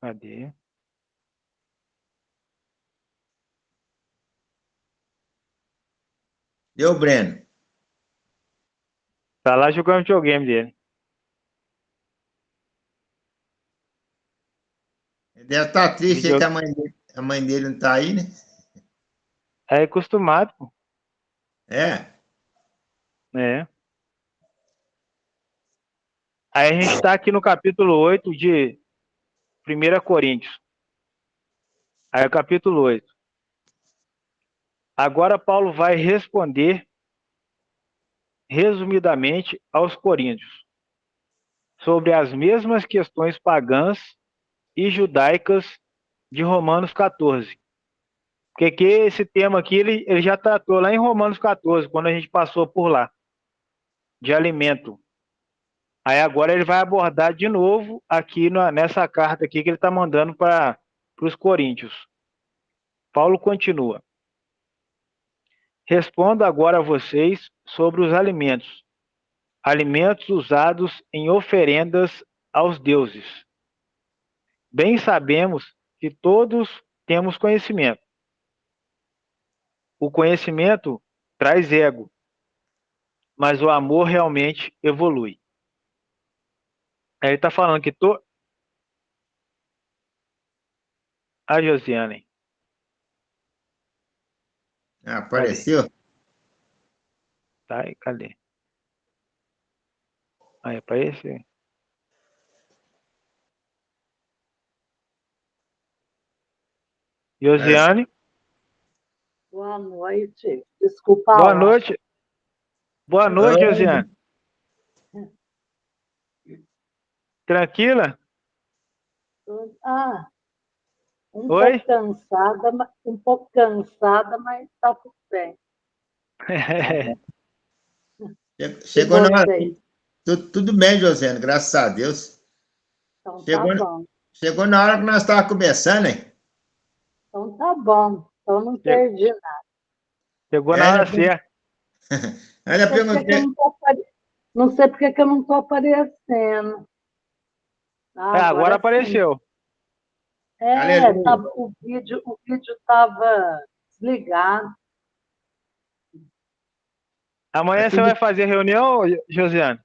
Cadê? Deu, Breno. Tá lá jogando videogame dele. Ele deve estar triste aí que Video... a mãe dele não está aí, né? É acostumado, pô. É. É. Aí a gente tá aqui no capítulo 8 de 1 Coríntios. Aí o capítulo 8. Agora Paulo vai responder resumidamente aos coríntios sobre as mesmas questões pagãs e judaicas de Romanos 14. Porque que esse tema aqui ele já tratou lá em Romanos 14, quando a gente passou por lá, de alimento. Aí agora ele vai abordar de novo aqui nessa carta aqui que ele está mandando para os coríntios. Paulo continua. Respondo agora a vocês sobre os alimentos. Alimentos usados em oferendas aos deuses. Bem sabemos que todos temos conhecimento. O conhecimento traz ego, mas o amor realmente evolui. Aí ele está falando que a Josiane. Ah, Cadê? apareceu? Tá aí, cadê? Aí apareceu. Parece. Josiane, Boa noite. Desculpa a boa hora. noite. Boa noite, Oi. Josiane. Tranquila? Ah, Oi? um pouco cansada, mas está tudo bem. E Chegou na hora. vocês? Tudo bem, Josiane, graças a Deus. Então tá Chegou, bom. chegou na hora que nós estávamos começando, hein? Então tá bom. Então não Che- perdi nada. Chegou na É, hora certa. ainda Não sei porque que eu perguntei. não tô Não sei porque que eu não estou aparecendo. É, Ah, agora agora sim. apareceu. Aleluia. O vídeo estava desligado. Tá Amanhã você tudo. vai fazer reunião, Josiane?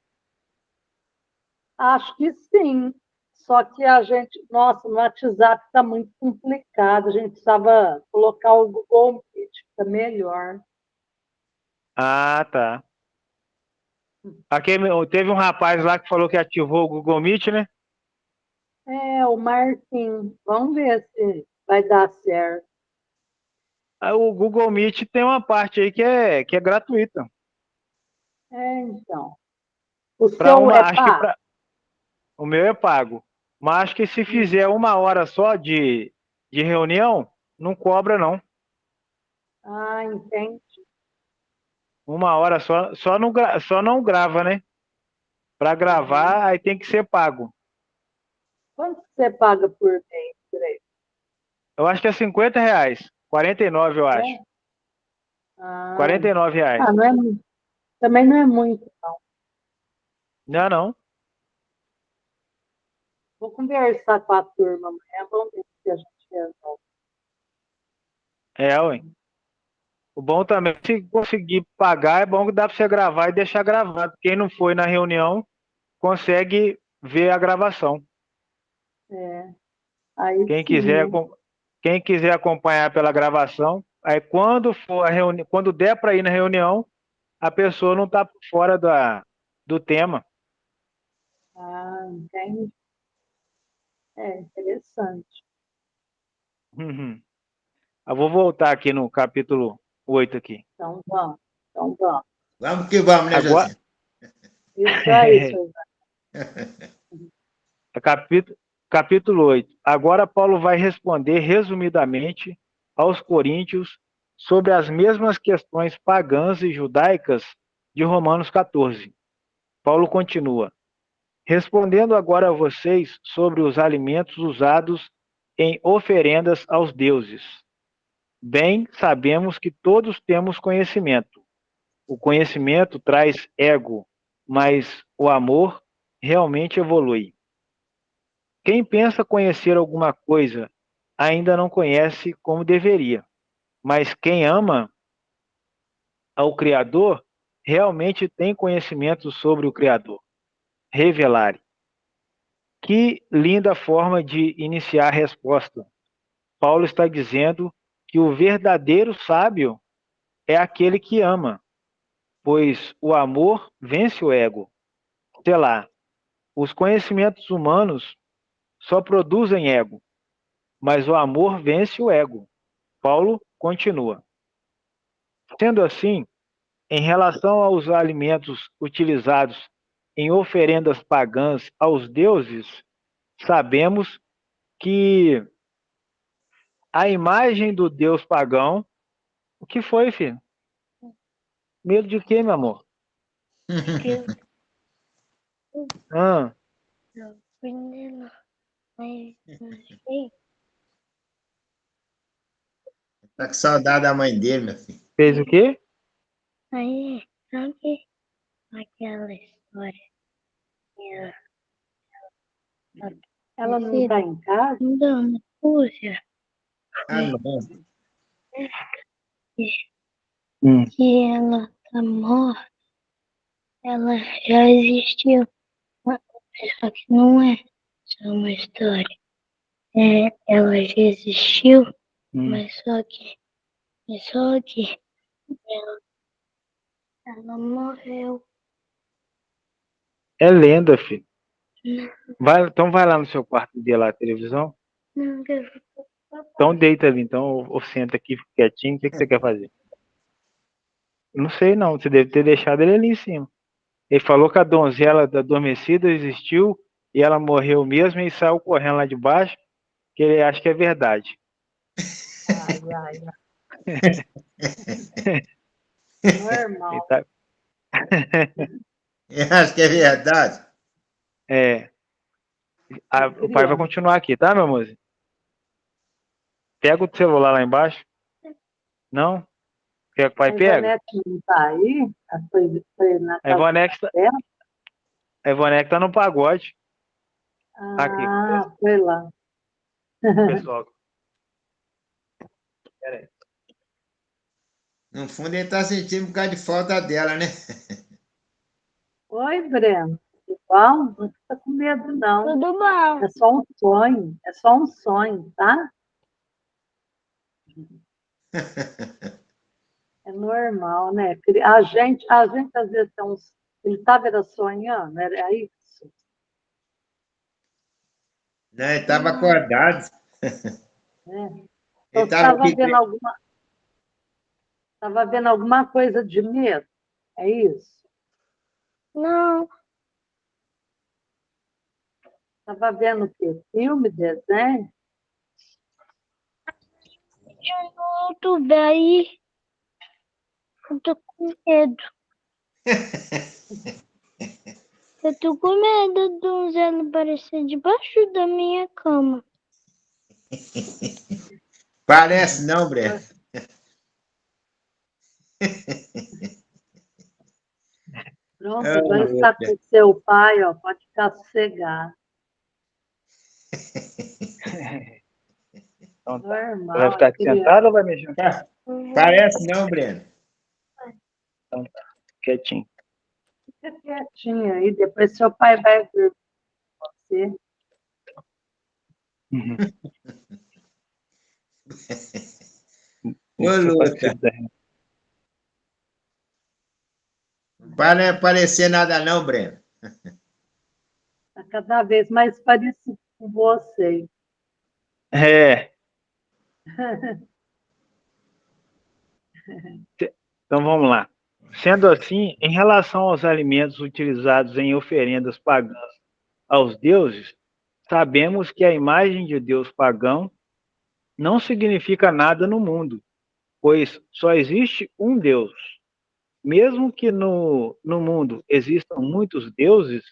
Acho que sim. Só que nossa, no WhatsApp está muito complicado. A gente precisava colocar o Google Meet, fica melhor. Ah, tá. Aqui, teve um rapaz lá que falou que ativou o Google Meet, né? É, o Marquinhos. Vamos ver se vai dar certo. Aí o Google Meet tem uma parte aí que é gratuita. É, então. O Para seu uma, é acho que pago? o meu é pago. Mas acho que se Hum. fizer 1 hora só de reunião, não cobra não. Ah, entendi. 1 hora só não grava, né? Para Uhum. gravar, aí tem que ser pago. Quanto que você paga por mês, Greg? Eu acho que é R$ 50. 49, eu acho. É? Ah, R$ 49. não é, também não é muito, não. Não, não. Vou conversar com a turma amanhã, vamos ver se a gente resolve. É, ué. O bom também, se conseguir pagar, é bom que dá para você gravar e deixar gravado. Quem não foi na reunião consegue ver a gravação. É, aí Quem sim, quiser, né? quem quiser acompanhar pela gravação, aí quando for a reunião, quando der para ir na reunião, a pessoa não está por fora do tema. Ah, entendi. É interessante. Uhum. Eu vou voltar aqui no capítulo 8 aqui. Então vamos, então vamos. Vamos que vamos, né, Agora, Josiane? Isso aí, seu capítulo 8. Agora Paulo vai responder resumidamente aos coríntios sobre as mesmas questões pagãs e judaicas de Romanos 14. Paulo continua: respondendo agora a vocês sobre os alimentos usados em oferendas aos deuses. Bem, sabemos que todos temos conhecimento. O conhecimento traz ego, mas o amor realmente evolui. Quem pensa conhecer alguma coisa ainda não conhece como deveria, mas quem ama ao Criador realmente tem conhecimento sobre o Criador. Revelare. Que linda forma de iniciar a resposta. Paulo está dizendo que o verdadeiro sábio é aquele que ama, pois o amor vence o ego. Sei lá, os conhecimentos humanos só produzem ego, mas o amor vence o ego. Paulo continua. Sendo assim, em relação aos alimentos utilizados em oferendas pagãs aos deuses, sabemos que a imagem do deus pagão. O que foi, filho? Medo de quê, meu amor? Ah, Tá com saudade da mãe dele, meu filho. fez o quê? Aí, sabe aquela história? Ela não está em casa? Dona Puxa, Ah, não. que ela tá morta, ela já existiu. Só que não é só uma história. Ela já existiu, mas só que ela morreu. É lenda, filho. Então vai lá no seu quarto e vê lá a televisão. Não, Então deita ali, então, ou senta aqui, fica quietinho. O que você quer fazer? Não sei não, você deve ter deixado ele ali em cima. Ele falou que a donzela adormecida existiu e ela morreu mesmo e saiu correndo lá de baixo, que ele acha que é verdade. Ai, ai, normal. Tá... Eu acho que é verdade. O pai vai continuar aqui, tá, meu moço? Pega o celular lá embaixo. Não? Quer que o pai pega? A Ivonete não está aí? Foi na A Ivonete tá no pagode. Aqui, foi lá. Pessoal. Pera aí. No fundo, ele tá sentindo um bocado de falta dela, né? Oi, Breno. Tudo bom? Não fica com medo, não. Tudo bom. É só um sonho. É só um sonho, tá? É normal, né? A gente às vezes tem uns. Ele estava sonhando, era isso? Não, ele estava acordado. Então, estava vendo alguma coisa de medo? É isso? Não, Estava vendo o quê? Filme, desenho? eu tô daí. Eu tô com medo. Eu tô com medo do Zé aparecer debaixo da minha cama. Parece não, Breno. Pronto, agora está com seu pai, ó, pode ficar sossegado. Então, normal. vai ficar aqui sentado ou vai mexer? Parece não, Breno. Então tá, quietinho. Fica quietinho aí, depois seu pai vai vir com você. Ô, Luta. Não vai aparecer nada não, Breno. Está cada vez mais parecido com você. Então vamos lá. Sendo assim, em relação aos alimentos utilizados em oferendas pagãs aos deuses, sabemos que a imagem de Deus pagão não significa nada no mundo, pois só existe um Deus. Mesmo que no mundo existam muitos deuses,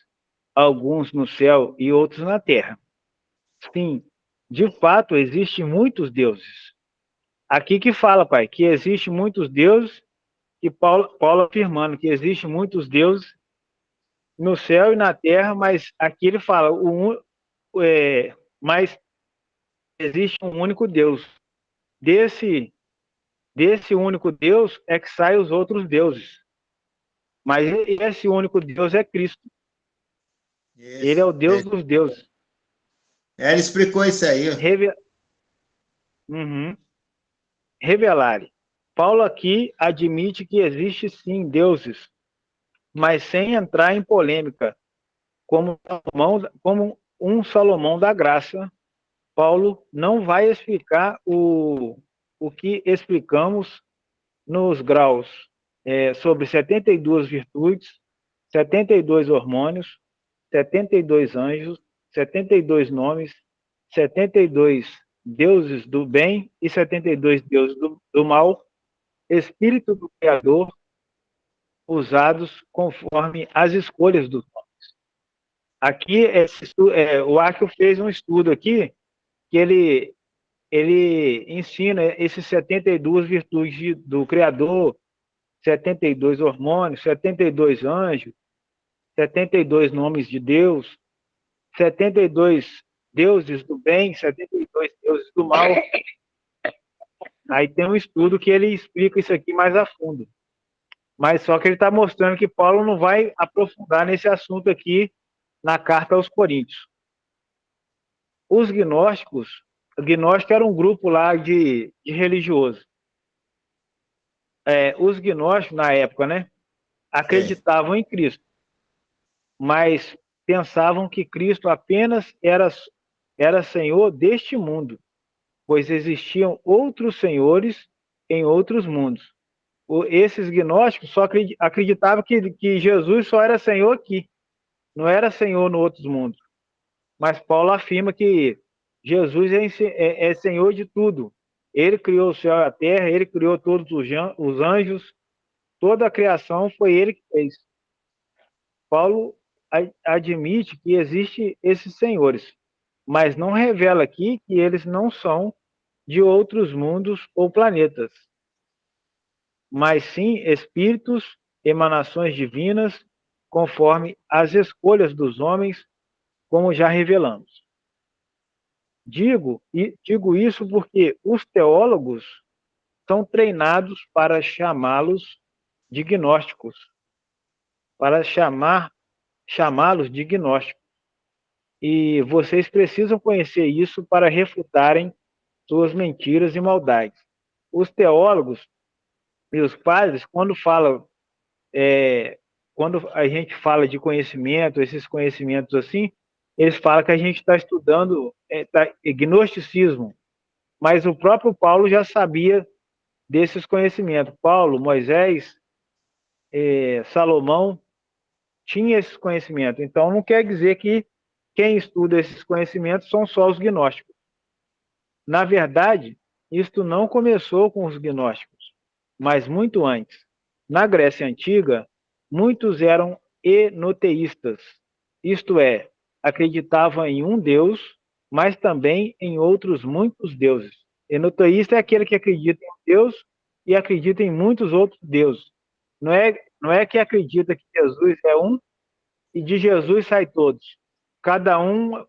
alguns no céu e outros na terra. Sim, de fato, existem muitos deuses. Aqui que fala, pai, que existem muitos deuses, e Paulo afirmando que existem muitos deuses no céu e na terra, mas aqui ele fala, mas existe um único Deus. Desse único Deus é que saem os outros deuses. Mas esse único Deus é Cristo. Ele é Isso. o Deus dos deuses. Ele explicou isso aí. Uhum. Revelare. Paulo aqui admite que existe sim deuses, mas sem entrar em polêmica, como um Salomão da graça. Paulo não vai explicar o que explicamos nos graus sobre 72 virtudes, 72 hormônios, 72 anjos, 72 nomes, 72 deuses do bem e 72 deuses do mal, espírito do Criador, usados conforme as escolhas dos homens. Aqui, o Arco fez um estudo aqui, que ele ensina esses 72 virtudes do Criador, 72 hormônios, 72 anjos, 72 nomes de Deus, 72 deuses do bem, 72 deuses do mal. Aí tem um estudo que ele explica isso aqui mais a fundo. Mas só que ele está mostrando que Paulo não vai aprofundar nesse assunto aqui na carta aos Coríntios. Os gnósticos, o gnóstico era um grupo lá de religiosos. Os gnósticos, na época, né, acreditavam em Cristo, mas pensavam que Cristo apenas era Senhor deste mundo, pois existiam outros senhores em outros mundos. Esses gnósticos só acreditavam que Jesus só era Senhor aqui, não era Senhor no outros mundos. Mas Paulo afirma que Jesus é Senhor de tudo. Ele criou o céu e a terra, ele criou todos os anjos, toda a criação foi ele que fez. Paulo admite que existem esses senhores, mas não revela aqui que eles não são de outros mundos ou planetas, mas sim espíritos, emanações divinas, conforme as escolhas dos homens, como já revelamos. Digo isso porque os teólogos são treinados para chamá-los de gnósticos, para chamá-los de gnósticos. E vocês precisam conhecer isso para refutarem suas mentiras e maldades. Os teólogos e os padres, quando a gente fala de conhecimento, esses conhecimentos assim, eles falam que a gente está estudando gnosticismo, mas o próprio Paulo já sabia desses conhecimentos. Paulo, Moisés, Salomão tinha esses conhecimentos. Então, não quer dizer que quem estuda esses conhecimentos são só os gnósticos. Na verdade, isto não começou com os gnósticos, mas muito antes. Na Grécia Antiga, muitos eram enoteístas, isto é, acreditavam em um Deus, mas também em outros muitos deuses. Enoteísta é aquele que acredita em Deus e acredita em muitos outros deuses. Não é que acredita que Jesus é um e de Jesus sai todos. Cada um,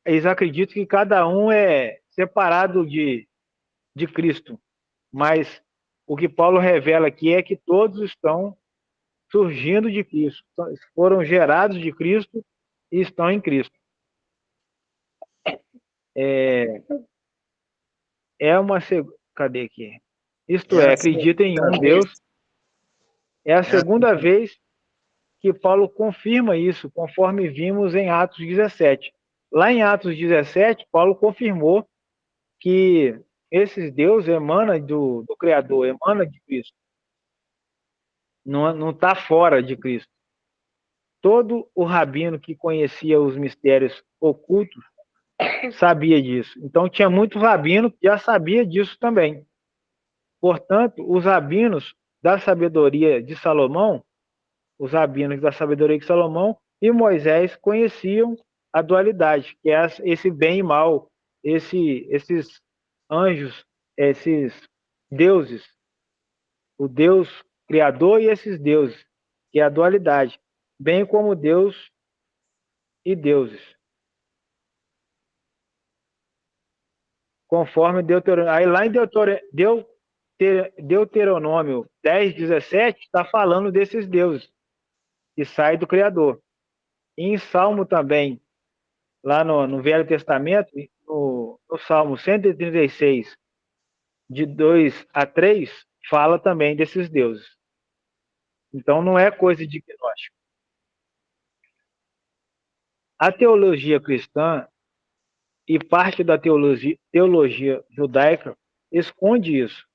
eles acreditam que cada um é separado de Cristo. Mas o que Paulo revela aqui é que todos estão surgindo de Cristo, foram gerados de Cristo e estão em Cristo. Cadê aqui? Isto é, acredita em um Deus. É a segunda vez que Paulo confirma isso, conforme vimos em Atos 17. Lá em Atos 17, Paulo confirmou que esses deuses emanam do Criador, emanam de Cristo. Não está fora de Cristo. Todo o rabino que conhecia os mistérios ocultos sabia disso. Então, tinha muito rabino que já sabia disso também. Portanto, os rabinos da sabedoria de Salomão, os rabinos da sabedoria de Salomão e Moisés conheciam a dualidade, que é esse bem e mal, esses anjos, esses deuses, o Deus Criador e esses deuses, que é a dualidade, bem como Deus e deuses. conforme Deuteronômio. Aí lá em Deuteronômio 10:17 está falando desses deuses que saem do Criador. E em Salmo também, lá no Velho Testamento, no Salmo 136, de 2 a 3, fala também desses deuses. Então não é coisa de gnóstico. A teologia cristã e parte da teologia judaica esconde isso.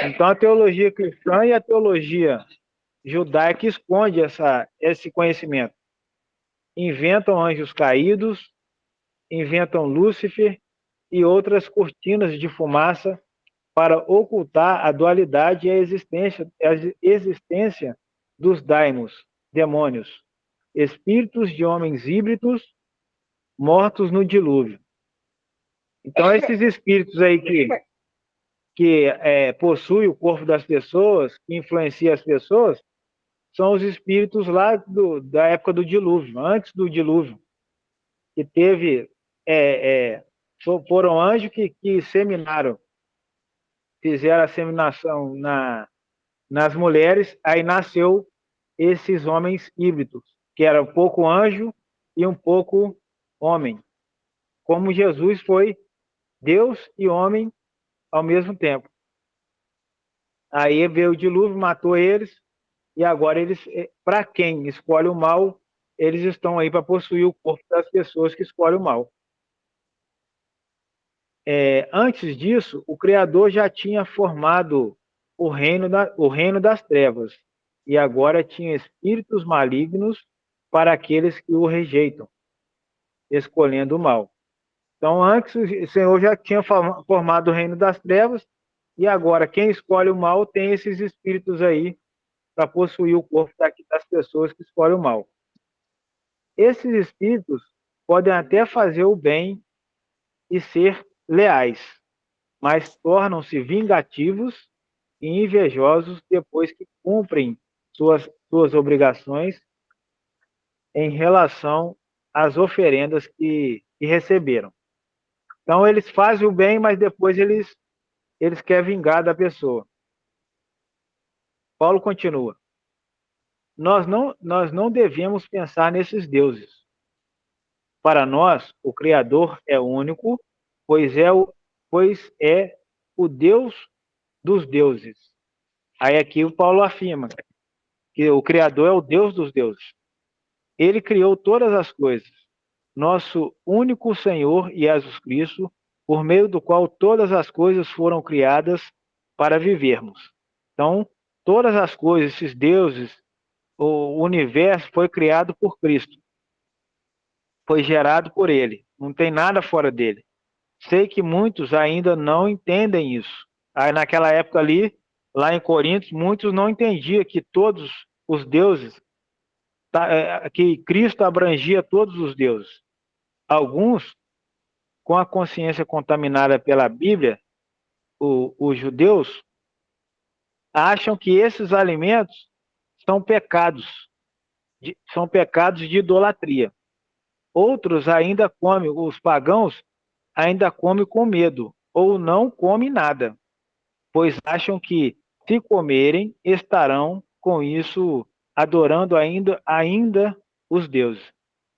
Então a teologia cristã e a teologia judaica esconde esse conhecimento. Inventam anjos caídos, inventam Lúcifer e outras cortinas de fumaça para ocultar a dualidade e a existência dos daimos, demônios, espíritos de homens híbridos mortos no dilúvio. Então, esses espíritos aí que possuem o corpo das pessoas, que influenciam as pessoas, são os espíritos lá da época do dilúvio, antes do dilúvio, que teve, foram anjos que seminaram, fizeram a seminação nas mulheres, aí nasceu esses homens híbridos, que eram um pouco anjo e um pouco homem, como Jesus foi Deus e homem ao mesmo tempo. Aí veio o dilúvio, matou eles, e agora eles, para quem escolhe o mal, eles estão aí para possuir o corpo das pessoas que escolhem o mal. Antes disso, o Criador já tinha formado o reino das trevas, e agora tinha espíritos malignos para aqueles que o rejeitam, escolhendo o mal. Então, antes, o Senhor já tinha formado o reino das trevas, e agora quem escolhe o mal tem esses espíritos aí para possuir o corpo das pessoas que escolhem o mal. Esses espíritos podem até fazer o bem e ser leais, mas tornam-se vingativos e invejosos depois que cumprem suas obrigações em relação às oferendas que receberam. Então, eles fazem o bem, mas depois eles querem vingar da pessoa. Paulo continua. Nós não devemos pensar nesses deuses. Para nós, o Criador é único, pois é o Deus dos deuses. Aí aqui o Paulo afirma que o Criador é o Deus dos deuses. Ele criou todas as coisas. Nosso único Senhor, Jesus Cristo, por meio do qual todas as coisas foram criadas para vivermos. Então, todas as coisas, esses deuses, o universo foi criado por Cristo. Foi gerado por ele. Não tem nada fora dele. Sei que muitos ainda não entendem isso. Aí naquela época ali, lá em Coríntios, muitos não entendiam que todos os deuses, que Cristo abrangia todos os deuses. Alguns, com a consciência contaminada pela Bíblia, os judeus, acham que esses alimentos são pecados de idolatria. Outros ainda comem, os pagãos ainda comem com medo, ou não comem nada, pois acham que, se comerem, estarão com isso adorando ainda os deuses.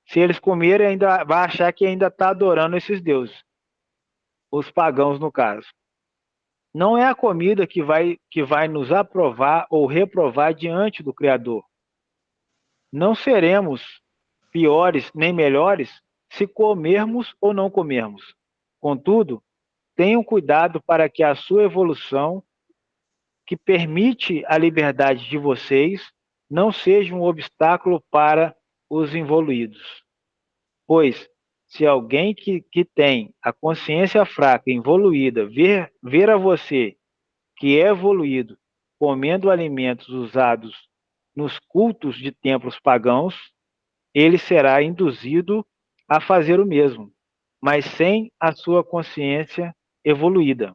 Se eles comerem, ainda vai achar que ainda está adorando esses deuses, os pagãos no caso. Não é a comida que vai nos aprovar ou reprovar diante do Criador. Não seremos piores nem melhores se comermos ou não comermos. Contudo, tenham cuidado para que a sua evolução, que permite a liberdade de vocês, não seja um obstáculo para os evoluídos. Pois, se alguém que tem a consciência fraca e evoluída ver a você, que é evoluído, comendo alimentos usados nos cultos de templos pagãos, ele será induzido a fazer o mesmo, mas sem a sua consciência evoluída.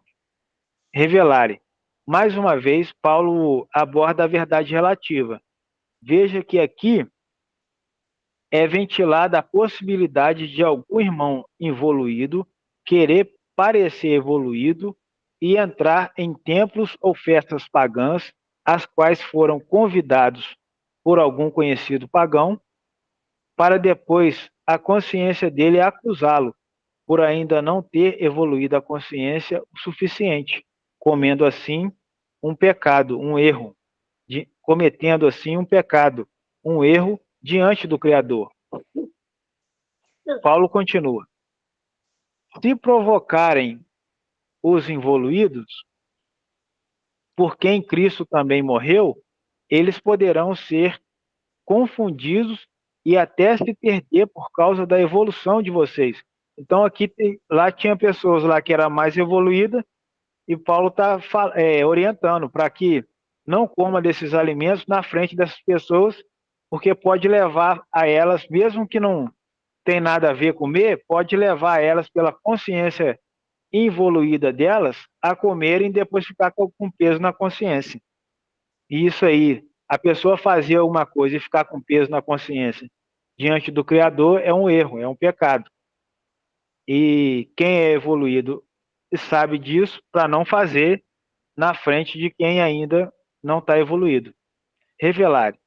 Revelare. Mais uma vez, Paulo aborda a verdade relativa. Veja que aqui é ventilada a possibilidade de algum irmão evoluído querer parecer evoluído e entrar em templos ou festas pagãs, às quais foram convidados por algum conhecido pagão, para depois a consciência dele acusá-lo por ainda não ter evoluído a consciência o suficiente, comendo assim um pecado, um erro, cometendo assim um pecado, um erro diante do Criador. Paulo continua: se provocarem os involuídos, por quem Cristo também morreu, eles poderão ser confundidos e até se perder por causa da evolução de vocês. Então aqui lá tinha pessoas lá que era mais evoluída e Paulo está orientando para que não coma desses alimentos na frente dessas pessoas, porque pode levar a elas, mesmo que não tem nada a ver comer, pode levar a elas pela consciência involuída delas a comerem e depois ficar com peso na consciência. E isso aí, a pessoa fazer alguma coisa e ficar com peso na consciência diante do Criador é um erro, é um pecado. E quem é evoluído sabe disso para não fazer na frente de quem ainda não está evoluído. Revelar.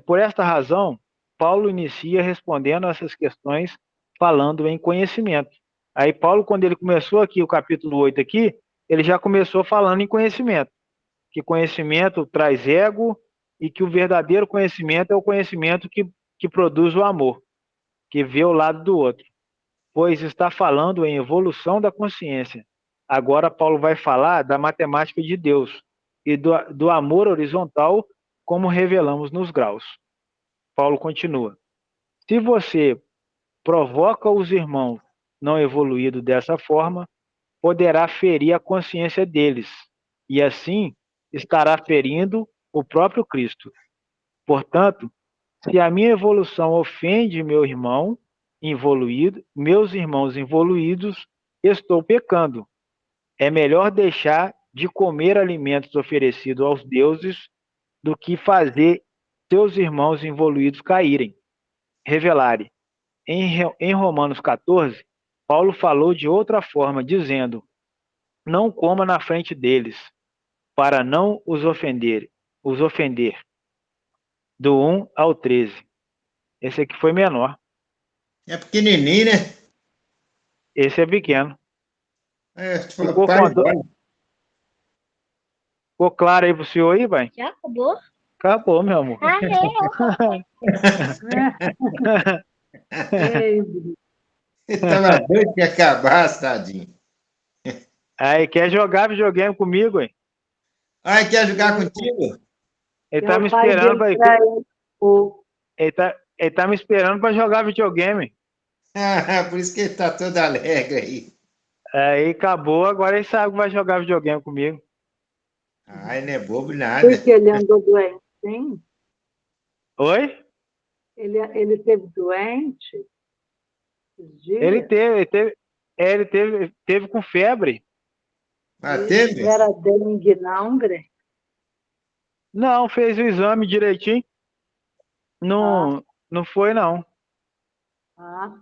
Por esta razão, Paulo inicia respondendo essas questões falando em conhecimento. Aí Paulo, quando ele começou aqui o capítulo 8 aqui, ele já começou falando em conhecimento, que conhecimento traz ego e que o verdadeiro conhecimento é o conhecimento que produz o amor, que vê o lado do outro, pois está falando em evolução da consciência. Agora Paulo vai falar da matemática de Deus e do amor horizontal, como revelamos nos graus. Paulo continua: se você provoca os irmãos não evoluídos dessa forma, poderá ferir a consciência deles, e assim estará ferindo o próprio Cristo. Portanto, se a minha evolução ofende meu irmão involuído, meus irmãos involuídos, estou pecando. É melhor deixar de comer alimentos oferecidos aos deuses do que fazer seus irmãos involuídos caírem. Revelarem. Em Romanos 14, Paulo falou de outra forma, dizendo: não coma na frente deles, para não os ofender. Do 1 ao 13. Esse aqui foi menor. É pequenininho, né? Esse é pequeno. Ficou pai, ficou claro aí pro senhor aí, pai? Já acabou? Acabou, meu amor. Ah, Ei, Estava doido de acabar, tadinho. Aí, quer jogar videogame comigo, hein? Ai, quer jogar contigo? Ele tá me pai esperando dele para traiu. ele tá me esperando para jogar videogame. Por isso que ele está todo alegre aí. Aí acabou, agora ele sabe que vai jogar videogame comigo. Ai, não é bobo nada. Porque ele andou doente, sim? Oi? Ele teve doente esses dias? Ele teve com febre. Ah, teve? Era dengue, não, Greg? Não, fez o exame direitinho. Não, não foi, não. Ah,